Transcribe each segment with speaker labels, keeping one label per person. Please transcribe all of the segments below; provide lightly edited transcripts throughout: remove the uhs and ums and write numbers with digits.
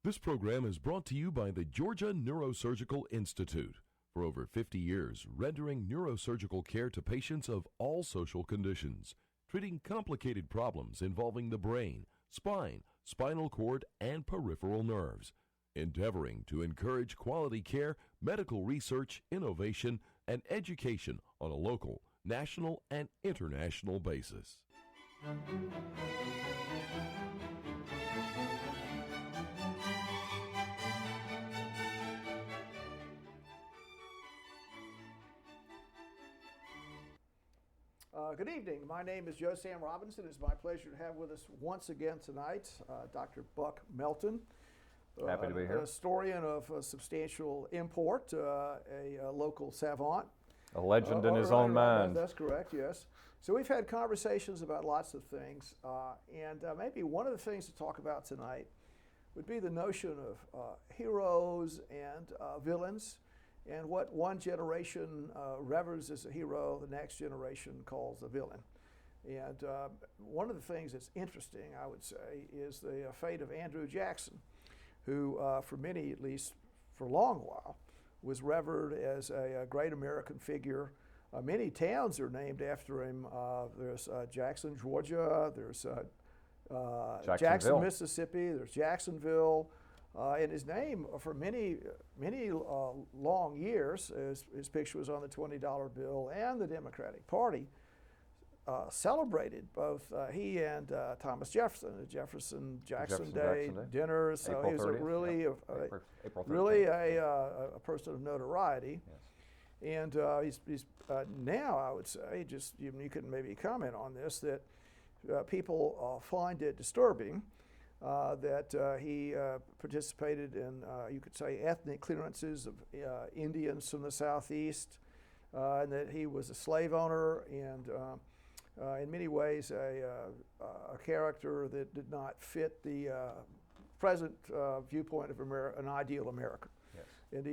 Speaker 1: This program is brought to you by the Georgia Neurosurgical Institute. For over 50 years, rendering neurosurgical care to patients of all social conditions, treating complicated problems involving the brain, spine, spinal cord, and peripheral nerves, endeavoring to encourage quality care, medical research, innovation, and education on a local, national, and international basis.
Speaker 2: Good evening. My name is Joe Sam Robinson. It's my pleasure to have with us once again tonight Dr. Buck Melton.
Speaker 3: Happy to be here.
Speaker 2: A historian of substantial import, a local savant.
Speaker 3: A legend in his own mind.
Speaker 2: That's correct, yes. So we've had conversations about lots of things, and maybe one of the things to talk about tonight would be the notion of heroes and villains, and what one generation reveres as a hero, the next generation calls a villain. And one of the things that's interesting, I would say, is the fate of Andrew Jackson, who, for many, at least for a long while, was revered as a great American figure. Many towns are named after him. There's Jackson, Georgia. There's Jackson, Mississippi. There's Jacksonville. And his name, for many long years, his picture was on the $20 bill, and the Democratic Party celebrated both he and Thomas Jefferson, the Jefferson-Jackson Day dinners. So he was really a person of notoriety. Yes. And he's now, I would say, just you can maybe comment on this, that people find it disturbing that he participated in, you could say, ethnic clearances of Indians from the Southeast, and that he was a slave owner and in many ways a character that did not fit the present viewpoint of an ideal America.
Speaker 3: Yes.
Speaker 2: And do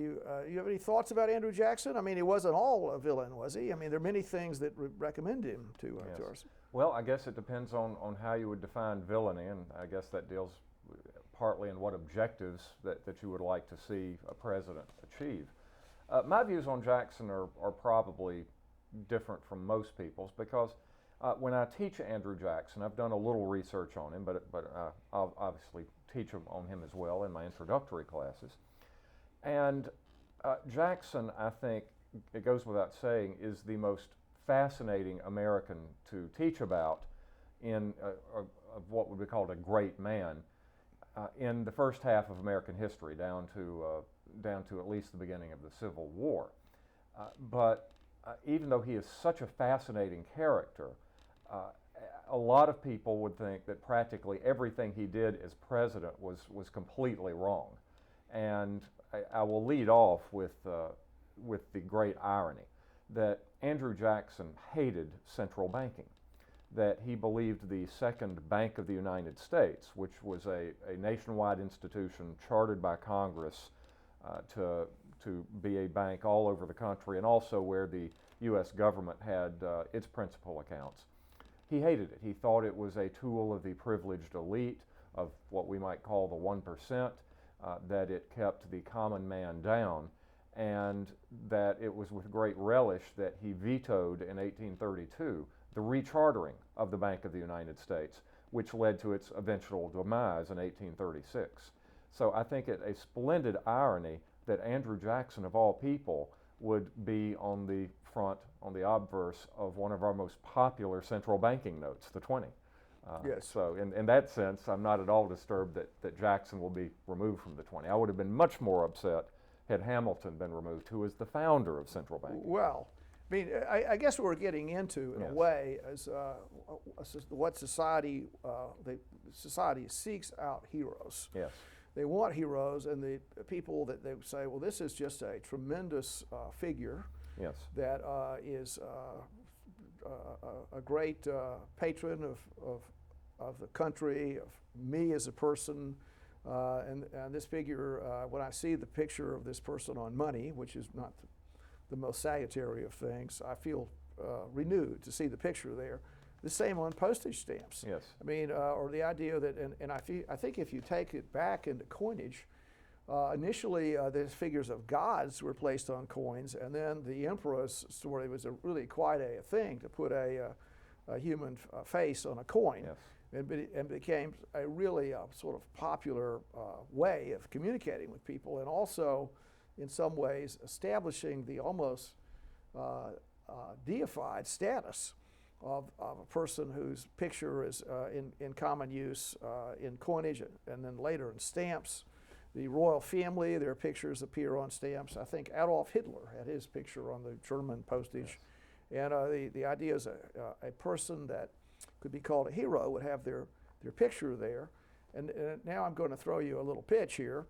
Speaker 2: you have any thoughts about Andrew Jackson? I mean, he wasn't all a villain, was he? I mean, there are many things that recommend him to us.
Speaker 3: Well, I guess it depends on how you would define villainy, and I guess that deals partly in what objectives that you would like to see a president achieve. My views on Jackson are probably different from most people's, because when I teach Andrew Jackson, I've done a little research on him, but I'll obviously teach on him as well in my introductory classes. And Jackson, I think, it goes without saying, is the most fascinating American to teach about in of what would be called a great man in the first half of American history, down to at least the beginning of the Civil War. But even though he is such a fascinating character, a lot of people would think that practically everything he did as president was completely wrong. And I will lead off with the great irony that Andrew Jackson hated central banking, that he believed the second Bank of the United States, which was a nationwide institution chartered by Congress to be a bank all over the country, and also where the U.S. government had its principal accounts. He hated it. He thought it was a tool of the privileged elite, of what we might call the 1%, that it kept the common man down, and that it was with great relish that he vetoed in 1832 the rechartering of the Bank of the United States, which led to its eventual demise in 1836. So I think it a splendid irony that Andrew Jackson, of all people, would be on the front, on the obverse of one of our most popular central banking notes, the 20.
Speaker 2: Yes.
Speaker 3: So in that sense, I'm not at all disturbed that Jackson will be removed from the 20. I would have been much more upset had Hamilton been removed, who was the founder of central banking.
Speaker 2: Well, I mean, I guess what we're getting into, in
Speaker 3: Yes.
Speaker 2: a way, is what society seeks out heroes.
Speaker 3: Yes.
Speaker 2: They want heroes, and the people that they say, well, this is just a tremendous figure.
Speaker 3: Yes.
Speaker 2: That is a great patron of the country, of me as a person, and this figure, when I see the picture of this person on money, which is not the most salutary of things, I feel renewed to see the picture there. The same on postage stamps.
Speaker 3: Yes.
Speaker 2: I mean, or the idea that, and I think if you take it back into coinage, initially the figures of gods were placed on coins, and then the emperor's story was really quite a thing to put a human face on a coin.
Speaker 3: Yes.
Speaker 2: And became a really sort of popular way of communicating with people, and also in some ways establishing the almost deified status of a person whose picture is in common use in coinage and then later in stamps. The royal family, their pictures appear on stamps. I think Adolf Hitler had his picture on the German postage. Yes. And the idea is a person that could be called a hero would have their picture there. And now I'm going to throw you a little pitch here.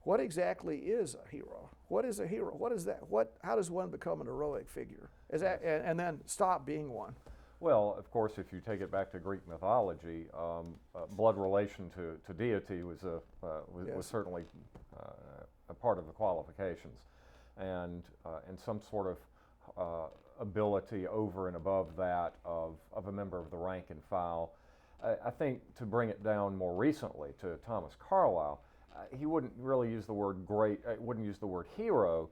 Speaker 2: What exactly is a hero? What is a hero? What is that? How does one become an heroic figure? Is that, and then stop being one?
Speaker 3: Well, of course, if you take it back to Greek mythology, blood relation to deity was certainly a part of the qualifications, and some sort of ability over and above that of a member of the rank and file. I think to bring it down more recently to Thomas Carlyle, he wouldn't really use the word great, wouldn't use the word hero.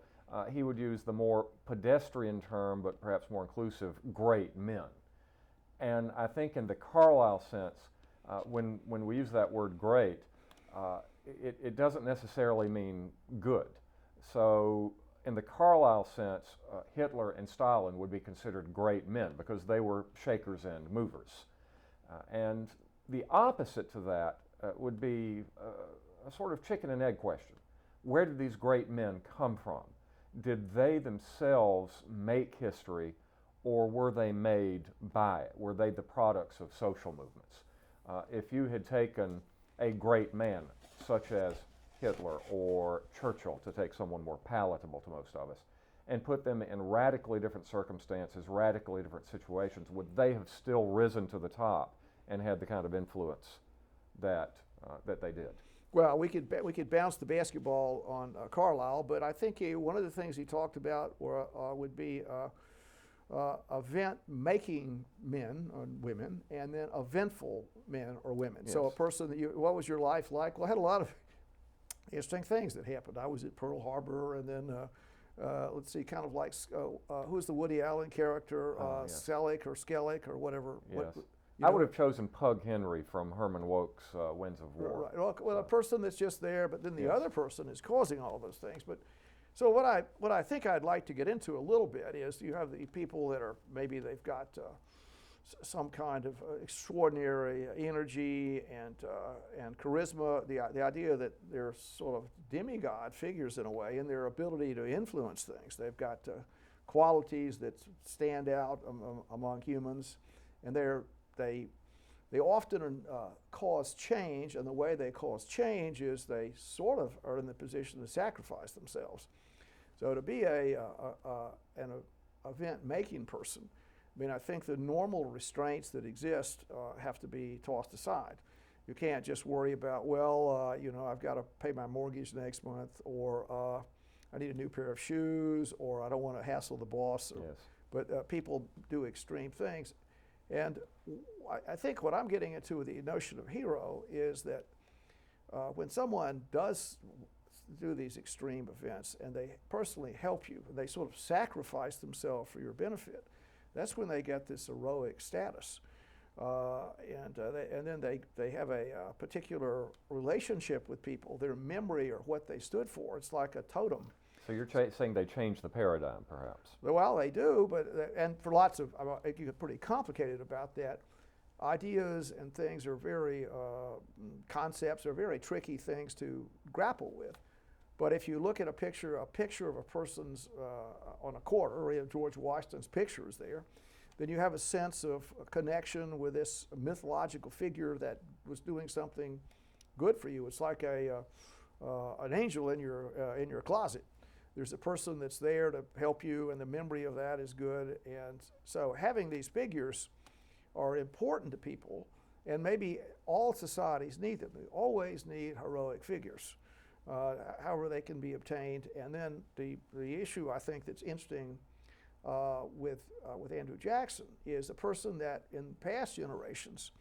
Speaker 3: He would use the more pedestrian term, but perhaps more inclusive, great men. And I think in the Carlyle sense, when we use that word great, it doesn't necessarily mean good. So in the Carlyle sense, Hitler and Stalin would be considered great men because they were shakers and movers. And the opposite to that would be a sort of chicken and egg question. Where did these great men come from? Did they themselves make history, or were they made by it? Were they the products of social movements? If you had taken a great man, such as Hitler or Churchill, to take someone more palatable to most of us, and put them in radically different circumstances, radically different situations, would they have still risen to the top and had the kind of influence that they did?
Speaker 2: Well, we could bounce the basketball on Carlyle, but I think one of the things he talked about would be event-making men or women, and then eventful men or women.
Speaker 3: Yes.
Speaker 2: So a person what was your life like? Well, I had a lot of interesting things that happened. I was at Pearl Harbor, and then let's see, kind of like who's the Woody Allen character,
Speaker 3: Yes.
Speaker 2: Skellick or whatever.
Speaker 3: Yes. I would have chosen Pug Henry from Herman Wouk's Winds of War.
Speaker 2: Right. Well, a person that's just there, but then the
Speaker 3: Yes.
Speaker 2: other person is causing all of those things. But so what I think I'd like to get into a little bit is you have the people that are maybe they've got some kind of extraordinary energy and charisma. The idea that they're sort of demigod figures in a way, in their ability to influence things. They've got qualities that stand out among humans, and they often cause change, and the way they cause change is they sort of are in the position to sacrifice themselves. So to be an event-making person, I mean, I think the normal restraints that exist have to be tossed aside. You can't just worry about, I've got to pay my mortgage next month, or I need a new pair of shoes, or I don't want to hassle the boss.
Speaker 3: Yes.
Speaker 2: But people do extreme things. And I think what I'm getting into with the notion of hero is that when someone does do these extreme events and they personally help you, they sort of sacrifice themselves for your benefit, that's when they get this heroic status. And then they have a particular relationship with people, their memory or what they stood for. It's like a totem.
Speaker 3: So you're saying they changed the paradigm, perhaps?
Speaker 2: Well, they do, but and for lots of, you get pretty complicated about that. Ideas and things are very, concepts are very tricky things to grapple with. But if you look at a picture of a person's on a quarter, or George Washington's picture is there, then you have a sense of a connection with this mythological figure that was doing something good for you. It's like an angel in your closet. There's a person that's there to help you, and the memory of that is good. And so having these figures are important to people, and maybe all societies need them. They always need heroic figures, however they can be obtained. And then the issue I think that's interesting with Andrew Jackson is a person that in past generations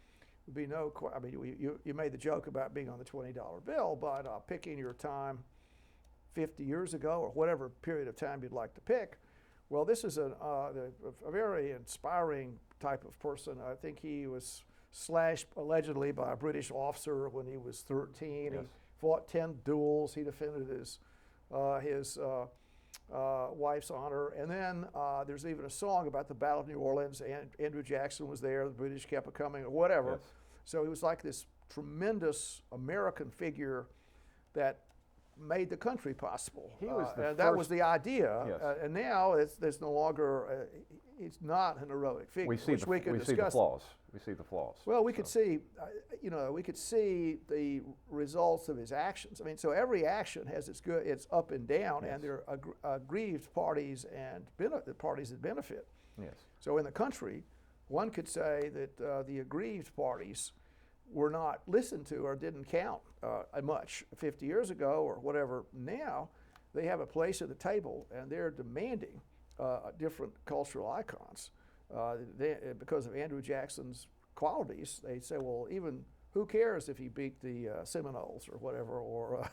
Speaker 2: would be I mean, you made the joke about being on the $20 bill, but picking your time 50 years ago or whatever period of time you'd like to pick. Well, this is a very inspiring type of person. I think he was slashed allegedly by a British officer when he was 13. Yes. He fought 10 duels. He defended his wife's honor. And then there's even a song about the Battle of New Orleans, and Andrew Jackson was there. The British kept coming or whatever. Yes. So he was like this tremendous American figure that made the country possible.
Speaker 3: He was the
Speaker 2: and that was the idea.
Speaker 3: Yes.
Speaker 2: And now there's no longer, he's not an heroic figure.
Speaker 3: We see the flaws. We see the flaws.
Speaker 2: Well, we could see, we could see the results of his actions. I mean, so every action has its up and down, yes. And there are aggrieved parties and parties that benefit.
Speaker 3: Yes.
Speaker 2: So in the country, one could say that the aggrieved parties were not listened to or didn't count much 50 years ago or whatever. Now they have a place at the table and they're demanding different cultural icons. Because of Andrew Jackson's qualities, they say, well, even who cares if he beat the Seminoles or whatever, or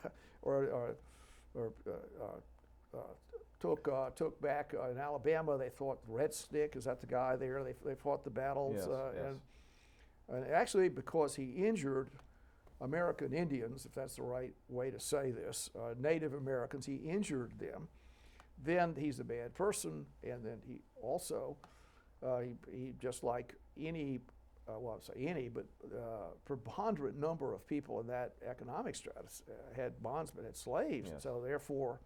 Speaker 2: took back in Alabama. They thought Red Stick, is that the guy there? They fought the battles.
Speaker 3: Yes, yes.
Speaker 2: And actually, because he injured American Indians, if that's the right way to say this, Native Americans, he injured them, then he's a bad person. And then he also, he just like any, well, I say any, but preponderant number of people in that economic stratus had bondsmen, had slaves.
Speaker 3: Yes.
Speaker 2: And so therefore,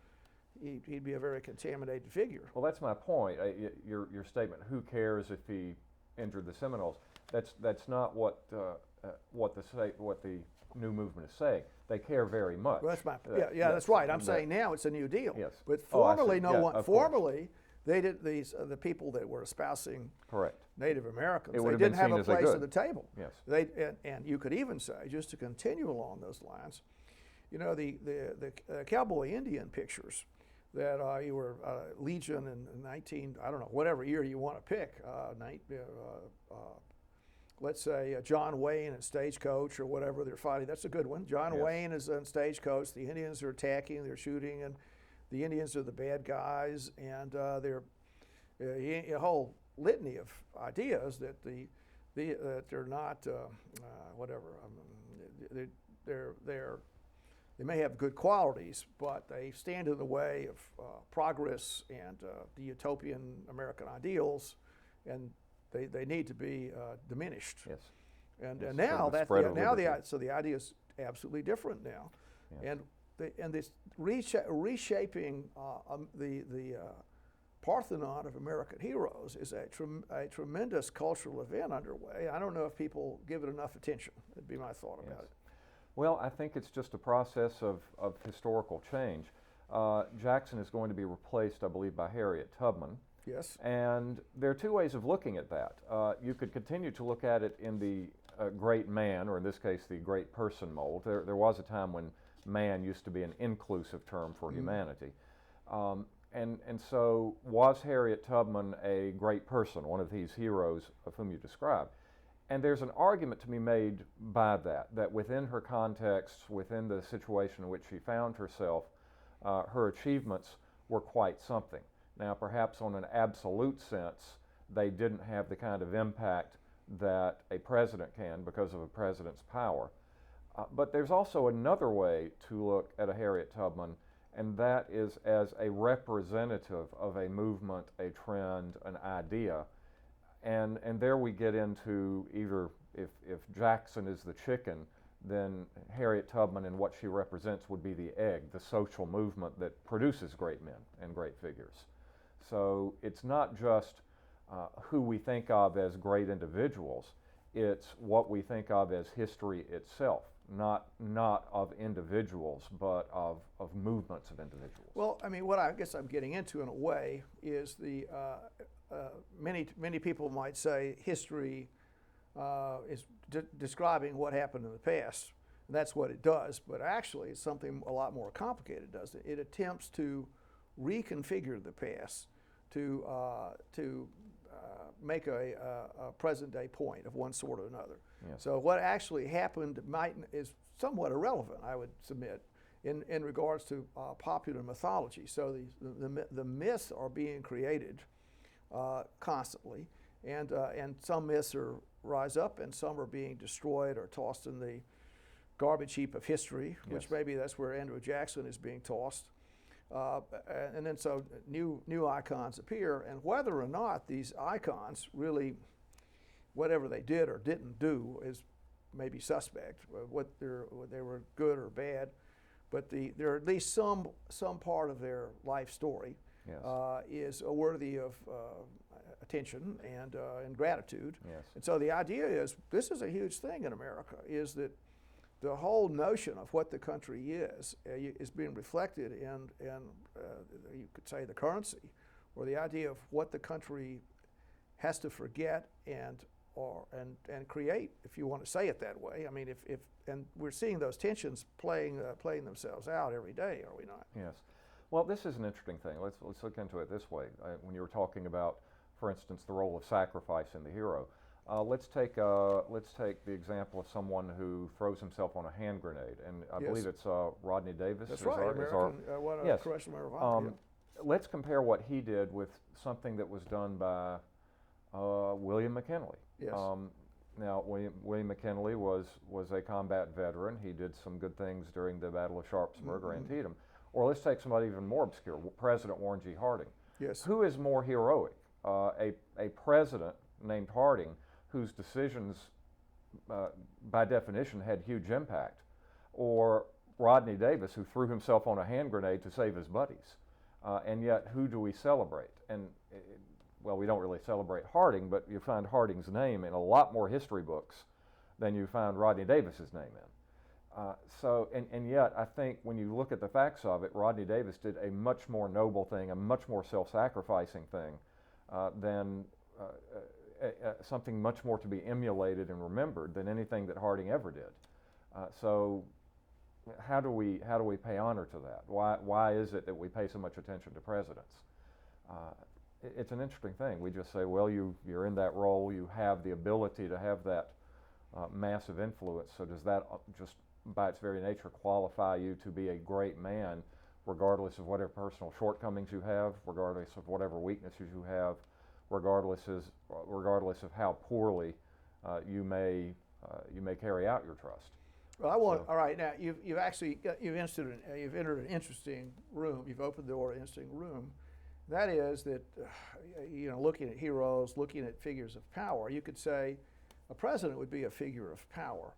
Speaker 2: he'd be a very contaminated figure.
Speaker 3: Well, that's my point. Your statement, who cares if he injured the Seminoles? That's not what the new movement is saying. They care very much.
Speaker 2: Well, that's my that's right. I'm saying now it's a New Deal.
Speaker 3: Yes.
Speaker 2: But formerly, formerly they did the people that were espousing
Speaker 3: correct
Speaker 2: Native Americans.
Speaker 3: They
Speaker 2: didn't have a place at the table.
Speaker 3: Yes.
Speaker 2: And you could even say, just to continue along those lines, the cowboy Indian pictures that you were Legion in I don't know, whatever year you want to pick, let's say John Wayne and Stagecoach or whatever they're fighting. That's a good one. John
Speaker 3: yes.
Speaker 2: Wayne is on Stagecoach. The Indians are attacking, they're shooting, and the Indians are the bad guys. And they're a whole litany of ideas that that they're not whatever. They may have good qualities, but they stand in the way of progress and the utopian American ideals, and they need to be diminished.
Speaker 3: Yes.
Speaker 2: And
Speaker 3: yes.
Speaker 2: now so the idea is absolutely different now, yes. and this reshaping the Parthenon of American heroes is a tremendous cultural event underway. I don't know if people give it enough attention. That'd be my thought about it.
Speaker 3: Well, I think it's just a process of historical change. Jackson is going to be replaced, I believe, by Harriet Tubman.
Speaker 2: Yes.
Speaker 3: And there are two ways of looking at that. You could continue to look at it in the great man, or in this case, the great person mold. There was a time when man used to be an inclusive term for humanity. And so was Harriet Tubman a great person, one of these heroes of whom you described? And there's an argument to be made by that within her context, within the situation in which she found herself, her achievements were quite something. Now, perhaps on an absolute sense, they didn't have the kind of impact that a president can because of a president's power. But there's also another way to look at a Harriet Tubman, and that is as a representative of a movement, a trend, an idea. And there we get into either if Jackson is the chicken, then Harriet Tubman and what she represents would be the egg, the social movement that produces great men and great figures. So it's not just who we think of as great individuals, it's what we think of as history itself, not of individuals, but of movements of individuals.
Speaker 2: Well, I mean, what I guess I'm getting into in a way is the many people might say history is describing what happened in the past. And that's what it does, but actually it's something a lot more complicated, doesn't it? It attempts to reconfigure the past to make a present-day point of one sort or another.
Speaker 3: Yes.
Speaker 2: So what actually happened is somewhat irrelevant, I would submit, in regards to popular mythology. So the myths are being created constantly, and some myths rise up, and some are being destroyed or tossed in the garbage heap of history,
Speaker 3: Yes.
Speaker 2: which maybe that's where Andrew Jackson is being tossed. And then so new icons appear, and whether or not these icons really, whatever they did or didn't do, is maybe suspect. What they were good or bad, but they're at least some part of their life story
Speaker 3: Yes.
Speaker 2: is worthy of attention and gratitude.
Speaker 3: Yes.
Speaker 2: And so the idea is, this is a huge thing in America, is that the whole notion of what the country is being reflected in you could say the currency, or the idea of what the country has to forget and create, if you want to say it that way. I mean, and we're seeing those tensions playing themselves out every day, are we not?
Speaker 3: Yes. Well, this is an interesting thing. Let's look into it this way. When you were talking about, for instance, the role of sacrifice in the hero, let's take the example of someone who throws himself on a hand grenade, and I
Speaker 2: Yes.
Speaker 3: believe it's Rodney Davis.
Speaker 2: That's
Speaker 3: is
Speaker 2: right,
Speaker 3: yes.
Speaker 2: Correctional American.
Speaker 3: Let's compare what he did with something that was done by William McKinley.
Speaker 2: Yes.
Speaker 3: Now, William McKinley was a combat veteran. He did some good things during the Battle of Sharpsburg or Antietam. Or let's take somebody even more obscure, President Warren G. Harding.
Speaker 2: Yes.
Speaker 3: Who is more heroic? A president named Harding, whose decisions, by definition, had huge impact, or Rodney Davis, who threw himself on a hand grenade to save his buddies? And yet, who do we celebrate? And well, we don't really celebrate Harding, but you find Harding's name in a lot more history books than you find Rodney Davis's name in. And yet, I think when you look at the facts of it, Rodney Davis did a much more noble thing, a much more self-sacrificing thing than something much more to be emulated and remembered than anything that Harding ever did. So, how do we pay honor to that? Why is it that we pay so much attention to presidents? It's an interesting thing. We just say, well, you're in that role, you have the ability to have that massive influence. So does that just, by its very nature, qualify you to be a great man, regardless of whatever personal shortcomings you have, regardless of whatever weaknesses you have, regardless of how poorly you may carry out your trust?
Speaker 2: Well, all right. Now you've entered an interesting room. You've opened the door to an interesting room. That is that, looking at heroes, looking at figures of power, you could say a president would be a figure of power.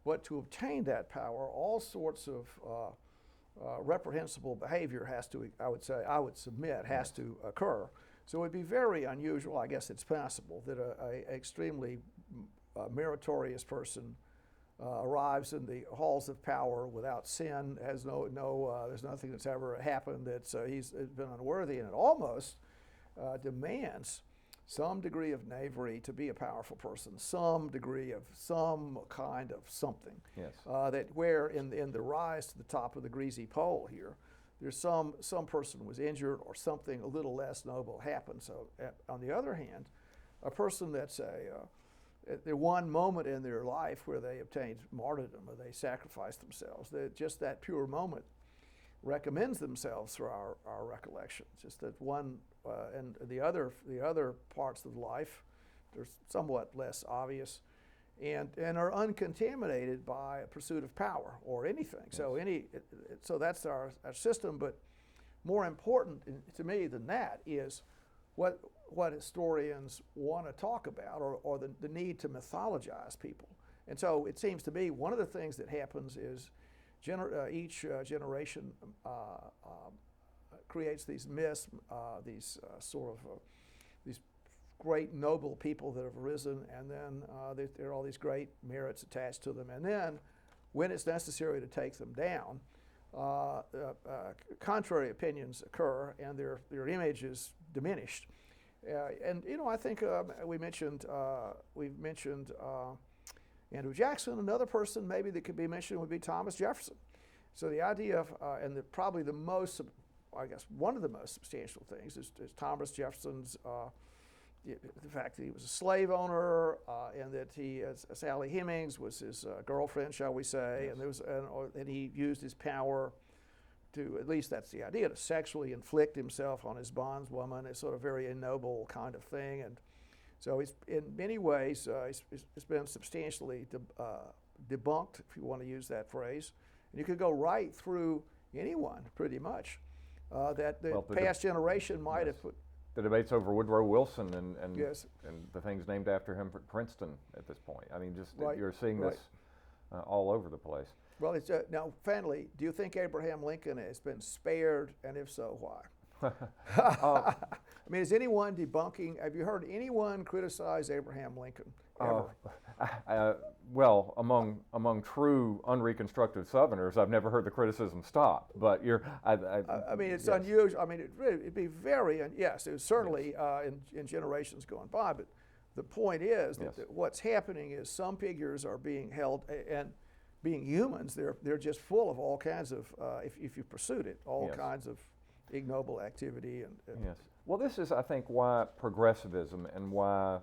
Speaker 2: But to obtain that power, all sorts of reprehensible behavior has to, I would submit, has to occur. So it would be very unusual, I guess it's possible, that a extremely meritorious person arrives in the halls of power without sin, has there's nothing that's ever happened that he's been unworthy, and it almost demands some degree of knavery to be a powerful person, some degree of some kind of something.
Speaker 3: Yes.
Speaker 2: That where in the rise to the top of the greasy pole here, there's some person was injured or something a little less noble happened. So on the other hand, a person that's the one moment in their life where they obtained martyrdom or they sacrificed themselves, just that pure moment recommends themselves through our recollection. Just that one, and the other parts of life, they're somewhat less obvious, and are uncontaminated by a pursuit of power or anything. Yes. So that's our system. But more important to me than that is what historians want to talk about, or the need to mythologize people. And so it seems to me one of the things that happens is each generation creates these myths, these great noble people that have arisen, and then there are all these great merits attached to them. And then when it's necessary to take them down, contrary opinions occur, and their image is diminished. And I think we've mentioned Andrew Jackson. Another person maybe that could be mentioned would be Thomas Jefferson. So the idea of, and probably the most I guess one of the most substantial things is Thomas Jefferson's the fact that he was a slave owner, and that he, as Sally Hemings was his girlfriend, shall we say,
Speaker 3: Yes.
Speaker 2: and he used his power to, at least that's the idea, to sexually inflict himself on his bondswoman. It's sort of very ignoble kind of thing, and so he's in many ways it's been substantially debunked, if you want to use that phrase. And you could go right through anyone, pretty much, that the past generation might have put.
Speaker 3: The debates over Woodrow Wilson and
Speaker 2: Yes.
Speaker 3: and the things named after him at Princeton at this point. I mean, just
Speaker 2: Right,
Speaker 3: you're seeing
Speaker 2: right.
Speaker 3: this all over the place.
Speaker 2: Well, it's now, finally, do you think Abraham Lincoln has been spared, and if so, why? I mean, is anyone debunking? Have you heard anyone criticize Abraham Lincoln ever?
Speaker 3: Well, among true unreconstructed Southerners, I've never heard the criticism stop. But
Speaker 2: I mean, it's
Speaker 3: yes.
Speaker 2: unusual. I mean, it'd be very, yes, it was certainly in generations going by. But the point is that,
Speaker 3: Yes.
Speaker 2: that what's happening is some figures are being held, and being humans, they're just full of all kinds of, if you pursued it, all
Speaker 3: Yes.
Speaker 2: kinds of ignoble activity. And
Speaker 3: Yes. Well, this is, I think, why progressivism and why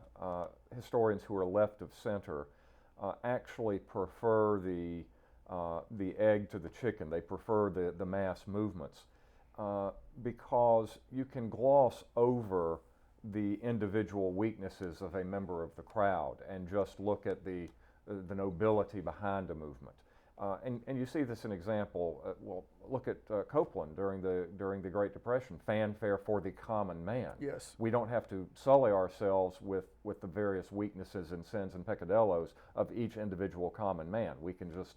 Speaker 3: historians who are left of center actually prefer the egg to the chicken. They prefer the mass movements because you can gloss over the individual weaknesses of a member of the crowd and just look at the nobility behind a movement. And you see this in example. Well, look at Copeland during the Great Depression. Fanfare for the common man.
Speaker 2: Yes.
Speaker 3: We don't have to sully ourselves with the various weaknesses and sins and peccadillos of each individual common man. We can just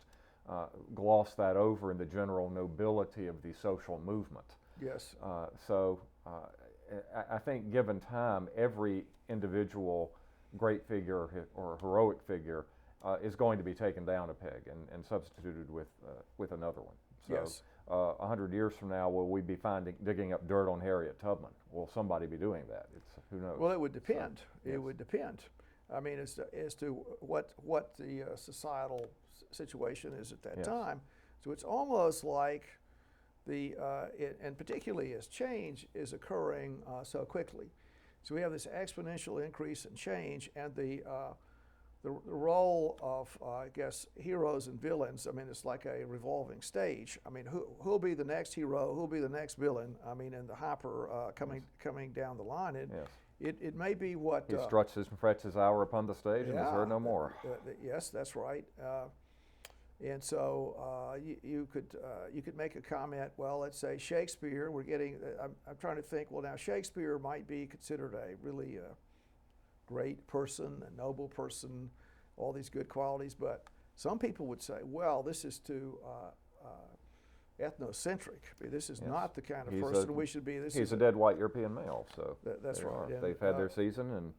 Speaker 3: gloss that over in the general nobility of the social movement.
Speaker 2: Yes.
Speaker 3: I think, given time, every individual great figure or heroic figure is going to be taken down a peg and substituted with another one. So,
Speaker 2: Yes.
Speaker 3: 100 years from now, will we be digging up dirt on Harriet Tubman? Will somebody be doing that? Who knows?
Speaker 2: Well, it would depend.
Speaker 3: So,
Speaker 2: It
Speaker 3: yes.
Speaker 2: would depend. I mean, as to what the societal situation is at that
Speaker 3: Yes.
Speaker 2: time. So it's almost like and particularly as change is occurring so quickly. So we have this exponential increase in change, and the role of, I guess, heroes and villains, I mean, it's like a revolving stage. I mean, who'll be the next hero? Who'll be the next villain? I mean, in the hyper coming down the line.
Speaker 3: Yes.
Speaker 2: It may be what...
Speaker 3: He struts and frets his hour upon the stage and is heard no more.
Speaker 2: Yes, that's right. And so you could make a comment. Well, let's say Shakespeare. I'm trying to think. Well, now Shakespeare might be considered a really great person, a noble person, all these good qualities. But some people would say, well, this is too ethnocentric. This is
Speaker 3: Yes.
Speaker 2: not the kind of
Speaker 3: He's
Speaker 2: person we should be.
Speaker 3: He's a dead white European male, so
Speaker 2: that's right. And,
Speaker 3: they've had their season,
Speaker 2: and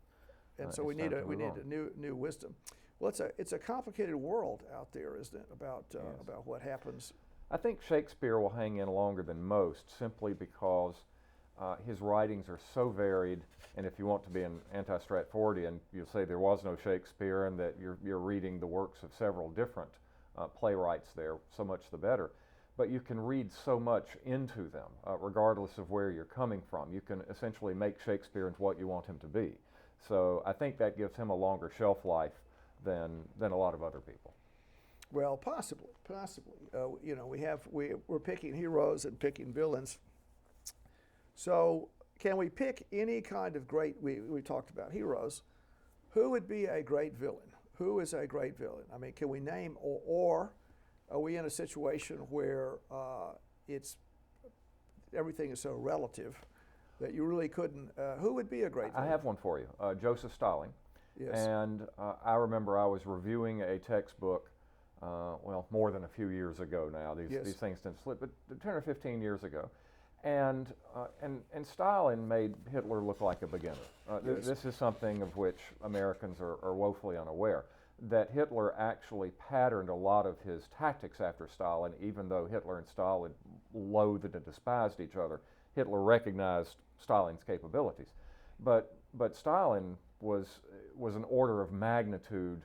Speaker 2: so
Speaker 3: it's
Speaker 2: we need
Speaker 3: time to
Speaker 2: a
Speaker 3: move on.
Speaker 2: new wisdom. Well, it's a complicated world out there, isn't it? About
Speaker 3: Yes.
Speaker 2: about what happens.
Speaker 3: I think Shakespeare will hang in longer than most, simply because his writings are so varied. And if you want to be an anti-Stratfordian, you'll say there was no Shakespeare, and that you're reading the works of several different playwrights there. So much the better. But you can read so much into them, regardless of where you're coming from. You can essentially make Shakespeare into what you want him to be. So I think that gives him a longer shelf life than a lot of other people.
Speaker 2: Well, possibly. We're picking heroes and picking villains. So can we pick any kind of great? We talked about heroes. Who would be a great villain? Who is a great villain? I mean, can we name or are we in a situation where everything is so relative that you really couldn't? Who would be a great villain?
Speaker 3: I have one for you, Joseph Stalin.
Speaker 2: Yes.
Speaker 3: And I remember I was reviewing a textbook, more than a few years ago now. These things didn't slip, but 10 or 15 years ago. And Stalin made Hitler look like a beginner. This is something of which Americans are woefully unaware, that Hitler actually patterned a lot of his tactics after Stalin, even though Hitler and Stalin loathed and despised each other. Hitler recognized Stalin's capabilities. But Stalin was an order of magnitude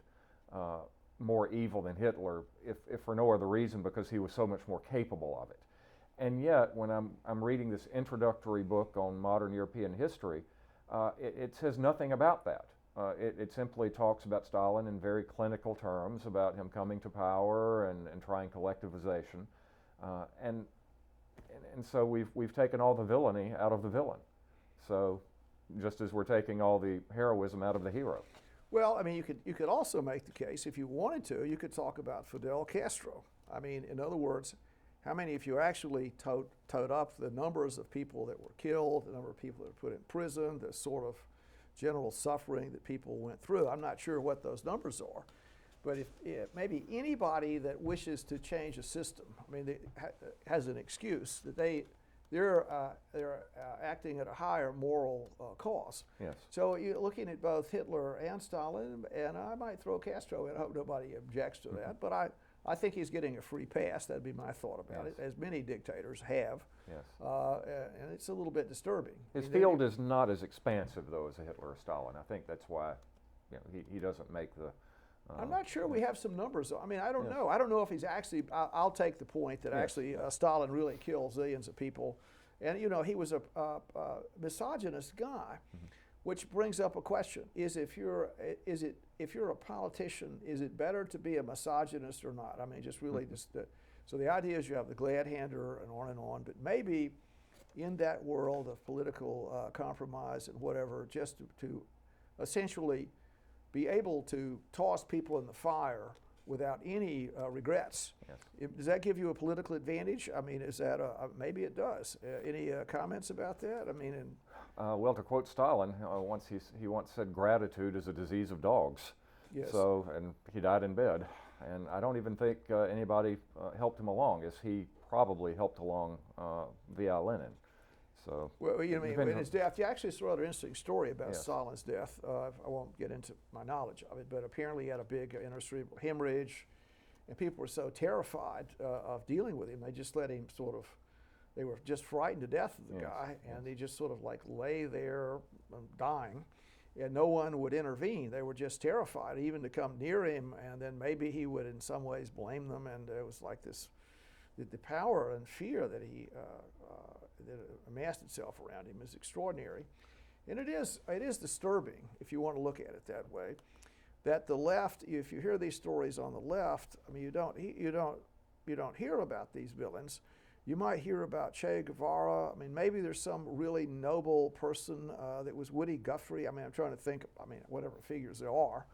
Speaker 3: more evil than Hitler, if for no other reason, because he was so much more capable of it. And yet, when I'm reading this introductory book on modern European history, it says nothing about that. It simply talks about Stalin in very clinical terms, about him coming to power and trying collectivization. And so we've taken all the villainy out of the villain. So just as we're taking all the heroism out of the hero.
Speaker 2: Well, I mean, you could also make the case, if you wanted to, you could talk about Fidel Castro. I mean, in other words, how many, if you actually toed up the numbers of people that were killed, the number of people that were put in prison, the sort of general suffering that people went through. I'm not sure what those numbers are, but if maybe anybody that wishes to change a system, I mean, has an excuse that they're acting at a higher moral cause.
Speaker 3: Yes.
Speaker 2: So you're looking at both Hitler and Stalin, and I might throw Castro in. I hope nobody objects to that, but I think he's getting a free pass. That'd be my thought about it, as many dictators have.
Speaker 3: Yes.
Speaker 2: And it's a little bit disturbing.
Speaker 3: His field is not as expansive, though, as a Hitler or Stalin. I think that's why he doesn't make the...
Speaker 2: I'm not sure we have some numbers. I mean, I don't know. I don't know if he's actually... I'll take the point that actually Stalin really killed zillions of people. And, you know, he was a misogynist guy, which brings up a question. If you're a politician, is it better to be a misogynist or not? I mean, just really so the idea is you have the glad hander and on, but maybe in that world of political compromise and whatever, just to essentially be able to toss people in the fire without any regrets.
Speaker 3: Yes.
Speaker 2: Does that give you a political advantage? I mean, is that maybe it does. Any comments about that? I mean,
Speaker 3: well, to quote Stalin, he once said, "Gratitude is a disease of dogs."
Speaker 2: Yes.
Speaker 3: So, and he died in bed, and I don't even think anybody helped him along, as he probably helped along via Lenin. So,
Speaker 2: well, you know, in his death, actually, it's a rather interesting story about Stalin's death. I won't get into my knowledge of it, but apparently he had a big intracerebral hemorrhage, and people were so terrified of dealing with him, they just let him they were just frightened to death of the guy, and he just sort of like lay there dying, and no one would intervene. They were just terrified even to come near him, and then maybe he would in some ways blame them, and it was like this, the power and fear that that amassed itself around him is extraordinary. And it is disturbing, if you want to look at it that way, that the left, if you hear these stories on the left, I mean, you don't hear about these villains. You might hear about Che Guevara. I mean, maybe there's some really noble person that was Woody Guthrie. I mean, I'm trying to think, I mean, whatever figures there are.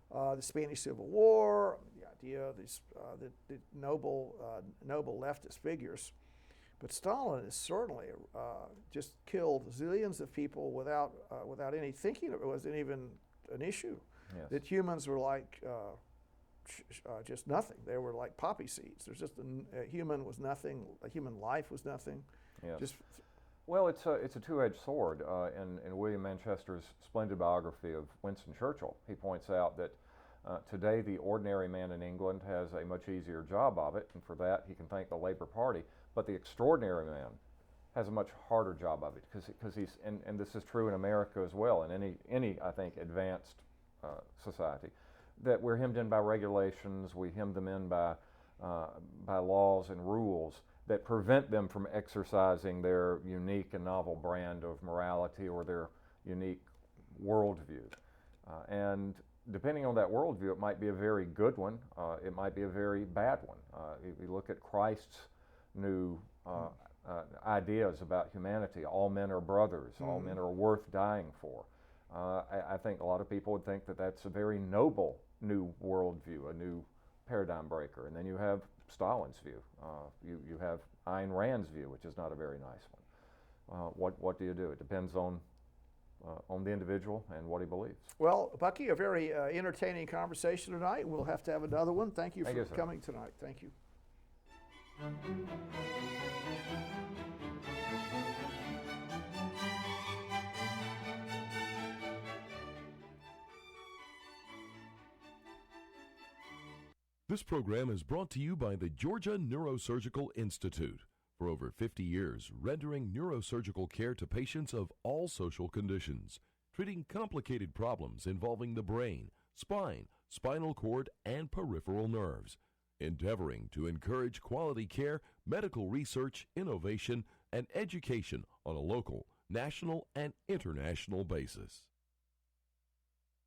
Speaker 2: The Spanish Civil War, the idea of these the noble leftist figures. But Stalin is certainly just killed zillions of people without any thinking. It wasn't even an issue.
Speaker 3: Yes.
Speaker 2: That humans were like just nothing. They were like poppy seeds. There's just a human was nothing. A human life was nothing.
Speaker 3: Yes. Well, it's a two-edged sword. In William Manchester's splendid biography of Winston Churchill, he points out that today the ordinary man in England has a much easier job of it, and for that he can thank the Labour Party. But the extraordinary man has a much harder job of it because he's, and this is true in America as well, in any I think advanced society, that we're hemmed in by regulations, we hem them in by laws and rules that prevent them from exercising their unique and novel brand of morality or their unique worldview. And depending on that worldview, it might be a very good one, it might be a very bad one. If you look at Christ's new ideas about humanity, all men are brothers, all men are worth dying for. I think a lot of people would think that that's a very noble new worldview, a new paradigm breaker. And then you have Stalin's view. You have Ayn Rand's view, which is not a very nice one. What do you do? It depends on the individual and what he believes.
Speaker 2: Well, Bucky, a very entertaining conversation tonight. We'll have to have another one. Thank you for coming tonight. Thank you.
Speaker 1: This program is brought to you by the Georgia Neurosurgical Institute. For over 50 years, rendering neurosurgical care to patients of all social conditions, treating complicated problems involving the brain, spine, spinal cord, and peripheral nerves. endeavoring to encourage quality care, medical research, innovation, and education on a local, national, and international basis.